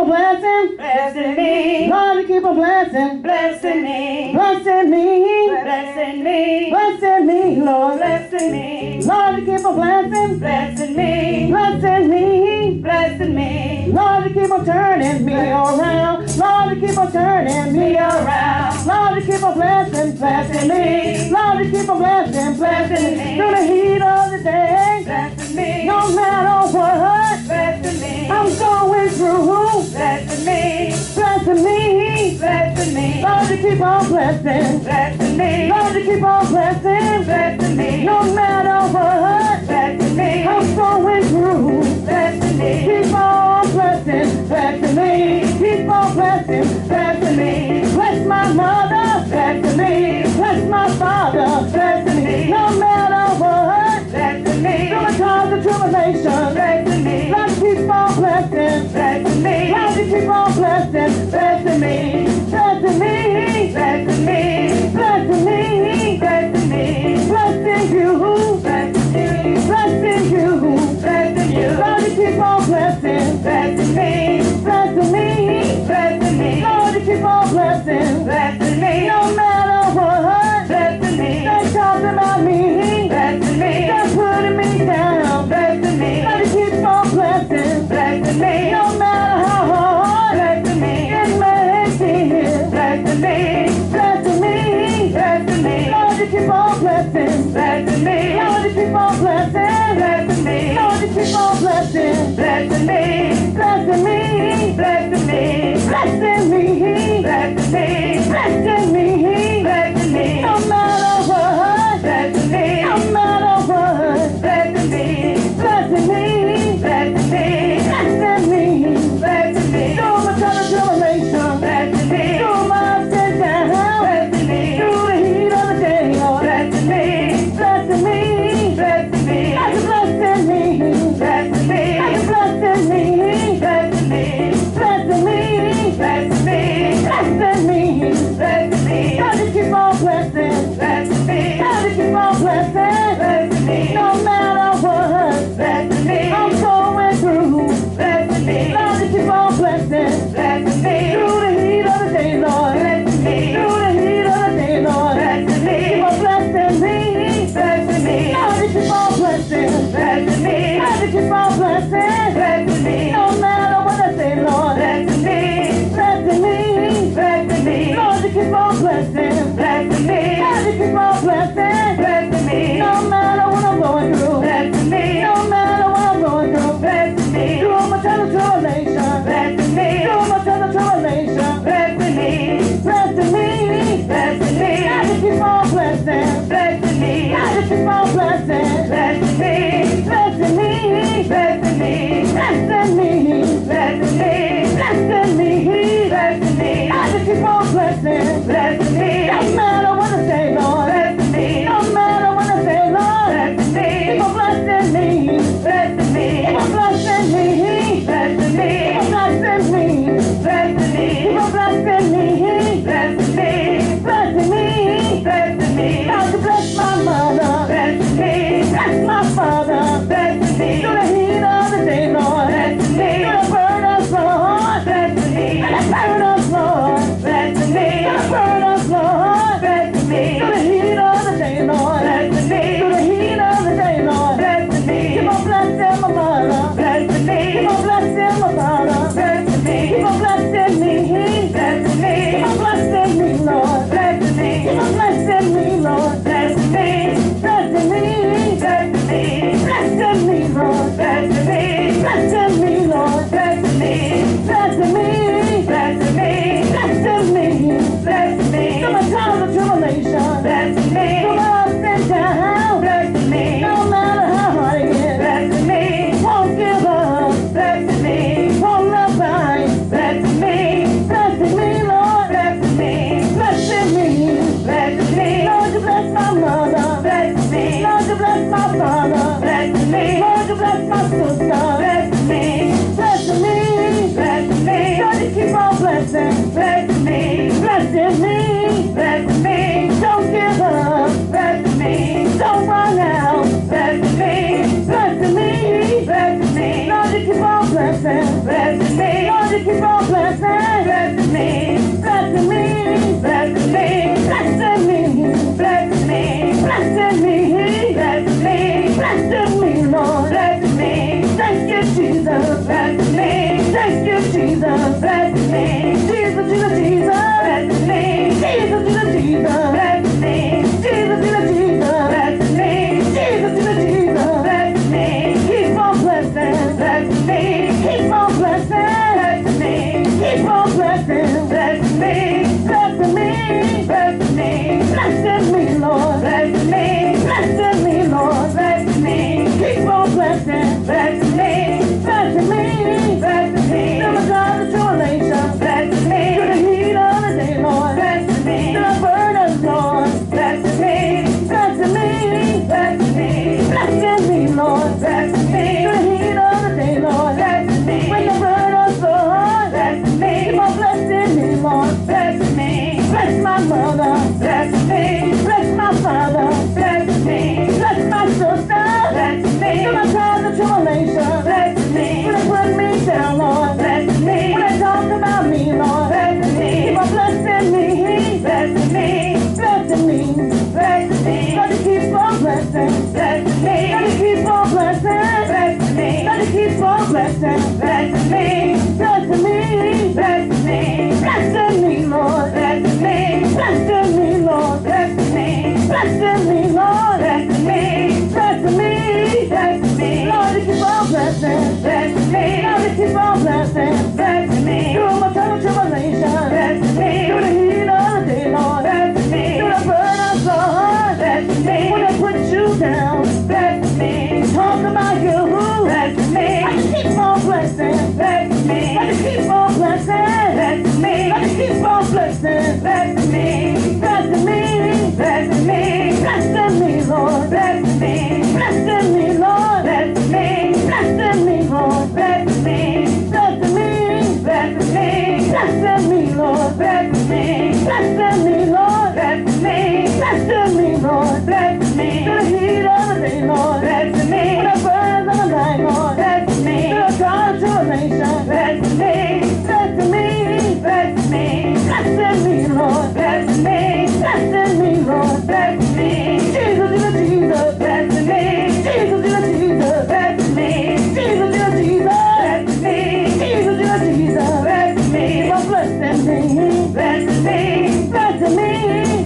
on blessing, blessing me. Lord, keep on blessing, Blessing me. blessing me, Blessing me. blessing me, Lord. Blessing me. Lord, keep on blessing, Blessing me. blessing me, Blessing me. Lord, keep on turning me around. Lord, keep on turning me around. Lord, keep on blessing, blessing me. Lord, keep on blessing, blessing me. Through the heat of the day, Blessing me. no matter what Blessing me. I'm going through, Blessing me. blessing me. Blessing me. Lord, keep on blessing. Blessing me. Lord, keep on blessing. Blessing me. No matter what Blessing me. I'm going through, Blessing me. keep on blessing, blessing me. Keep on blessing, blessing me. Bless my mother, blessing me. Bless my father, blessing me. No matter what, Blessing me. through the times of tribulation, Blessing me. Lord, keep on blessing. Blessing me. Lord, keep on blessing, blessing me, blessing me, Blessing me. blessing me, Blessing me. blessing you, Blessing me. blessing you. Blessing you. Lord, keep on blessing, Blessing me. blessing me. Blessing me. Lord, keep on blessing, Blessing me. no matter what. Blessing me. They talking about me, Blessing me. they're putting me down. Blessing me. Lord, keep on blessing, Blessing me. no matter how hard Blessing me. it may be. Blessing me. Blessing me, Blessing me. Lord, keep on blessing, Blessing me. Lord, keep on blessing, Blessing me. Lord, keep on blessing, Blessing me. blessing me, Blessing me. blessing me, Blessing me. blessing me, Blessing me. no matter what, Blessing me. no matter what, Blessing me. blessing me, Blessing me. blessing me, Blessing me. through my time of tribulation, Blessing me. through my ups and downs, Blessing me. through the heat of the day, Lord, Blessing me. blessing me, Blessing me. blessing me, Blessing me. blessing me, Blessing me. blessing me, Blessing me. blessing me, Blessing me. Lord, keep on blessing, Blessing me. Lord, keep on blessing, Blessing me. no matter what Blessing me. I'm going through, Blessing me. Lord, keep on blessing, Blessing me. through the heat of the day, Lord, Blessing me. through the heat of the day, Lord, Blessing me. keep on blessing me, Blessing me. Lord, keep on blessing, Blessing me. Lord, keep on blessing, Blessing me. no matter what I say, Lord, Blessing me. blessing me, Blessing me. Lord, keep on blessing, Blessing me. Lord, keep on blessing, Blessing me. no matter what I'm going through, Blessing me. no matter what I'm going through, Blessing me. through my time of tribulation, Blessing me. through my keep on blessing me, blessing me, blessing me, blessing me, blessing me, blessing me, blessing me, blessing me, Lord, blessing me. Thank you, Jesus, blessing me. Thank you, Jesus, blessing me. Jesus, Jesus, Jesus, blessing me. Jesus, Jesus, Jesus, blessing me. Jesus, Jesus, Jesus, blessing me. Jesus, Jesus, Jesus, blessing me. Keep on blessing, blessing me. Keep on blessing, blessing me. Keep on blessing, blessing me. Blessing me, blessing me. Blessing me, Lord, blessing me. Blessing me, Lord, blessing me. Keep on blessing, blessing me. Blessing me, blessing me. Through the trials and tribulations, blessing me. Through the heat of the day, Lord, blessing me. Through the burdens, Lord, blessing me. Blessing me, blessing me. Blessing me, Lord, blessing me. Through the heat of the day, Lord, blessing me. When the burdens, Lord, blessing me. Keep on blessing me, Lord, blessing me. Bless my mother, blessing me. Bless my father, blessing me. Bless my sister, blessing me. Through my trials and tribulations, blessing me. When they put me down, Lord, blessing me. When they talk about me, Lord, blessing me. Keep on blessing me, blessing me, blessing me, blessing me. Let me keep on blessing, blessing me. Let me keep on blessing, blessing me. Let me keep on blessing, blessing me, blessing me, blessing me, blessing me, Lord, blessing me, blessing me, Lord, blessing me, blessing me, Lord, blessing me, blessing me, blessing me. Lord, you keep on blessing, blessing me. Lord, you keep on blessing, blessing me. Through my trials and tribulations, blessing me. Through the heat of the day, Lord, blessing me. Through the burdens, Lord, blessing me. When they put you down, blessing me. Talk about you, blessing me. I just keep on blessing, blessing me. I just keep on blessing, blessing me. I just keep on blessing, blessing me, blessing me, blessing me, blessing me, Lord, blessing me, blessing me, Lord, blessing me, blessing me, Lord, blessing me, blessing me, blessing me, blessing me, Lord, blessing me, blessing me, Lord, blessing me, blessing me, Lord, blessing me. Through the heat of the day, Lord, blessing me. Through the burdens of the night, Lord, blessing me. Through the trials and tribulations, blessing me, blessing me, blessing me, blessing me, Lord, blessing me, blessing me, Lord, blessing me. Jesus, Jesus, Jesus, blessing me. Jesus, Jesus, Jesus, blessing me. Jesus, Jesus, Jesus, blessing me. Jesus, Jesus, Jesus, blessing me. Keep on blessing me, blessing me, blessing me,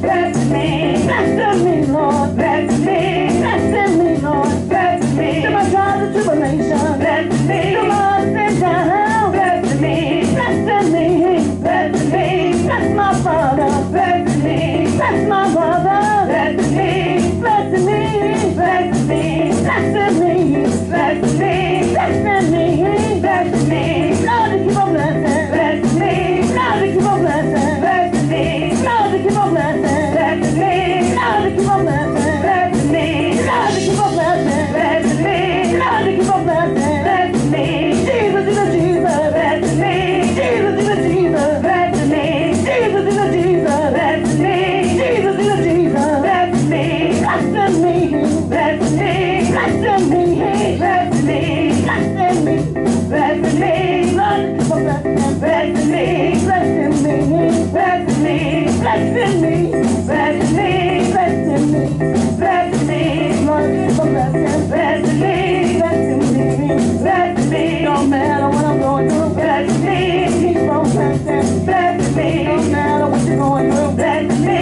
blessing me, blessing me, Lord, blessing me, blessing me, Lord, blessing me. Through my trials and tribulations, blessing me. Through my ups and downs, blessing me, blessing me, blessing me. Bless my father, blessing me. Bless my mother, blessing me, blessing me, blessing me, blessing me, blessing me, blessing me, blessing me. Lord, you keep on blessing, blessing me. Lord, you keep on blessing, blessing me. Lord, you keep on blessing, blessing me. Lord, you keep on blessing, blessing me. Lord, you keep on blessing, blessing me. Lord, you keep on blessing, blessing me. Jesus, Jesus, Jesus, blessing me. Jesus, Jesus, Jesus, blessing me. Jesus, Jesus, Jesus, blessing me. Jesus, Jesus, Jesus, blessing me. Blessing me, blessing me, blessing me, blessing me, blessing me, blessing me. Lord, keep on blessing, blessing me, blessing me, blessing me, blessing me, blessing me, blessing me, blessing me. Lord, keep on blessing, blessing me, blessing me, blessing me. No matter what I'm going through, blessing me, keep on blessing, blessing me. No matter what you're going through, blessing me,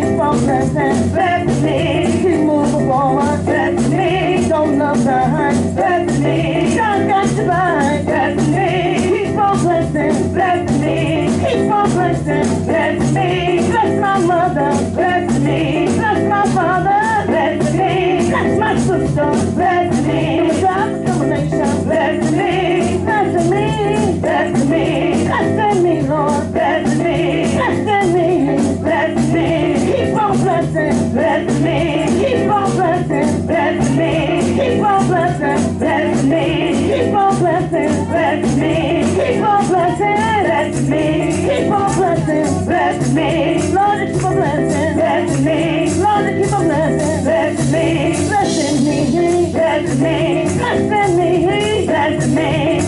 keep on blessing, blessing me. Keep moving forward, blessing me. Don't look behind, blessing me. God got you behind, blessing me. Keep on blessing, blessing me. Keep on blessing, blessing me. Bless my mother, blessing me. Bless my father, blessing me. Bless my sister, blessing me. With God's combination, blessing me, blessing me, blessing me, blessing me, Lord, blessing me, blessing me, blessing me. Keep on blessing, blessing me. Keep on blessing, blessing me. Keep on blessing, blessing me. Keep on blessing, blessing me. Keep on blessing, blessing me. Keep on blessing, blessing me. Lord, keep on blessing, blessing me. Lord, keep on blessing, blessing me, blessing me, blessing me, blessing me, blessing me.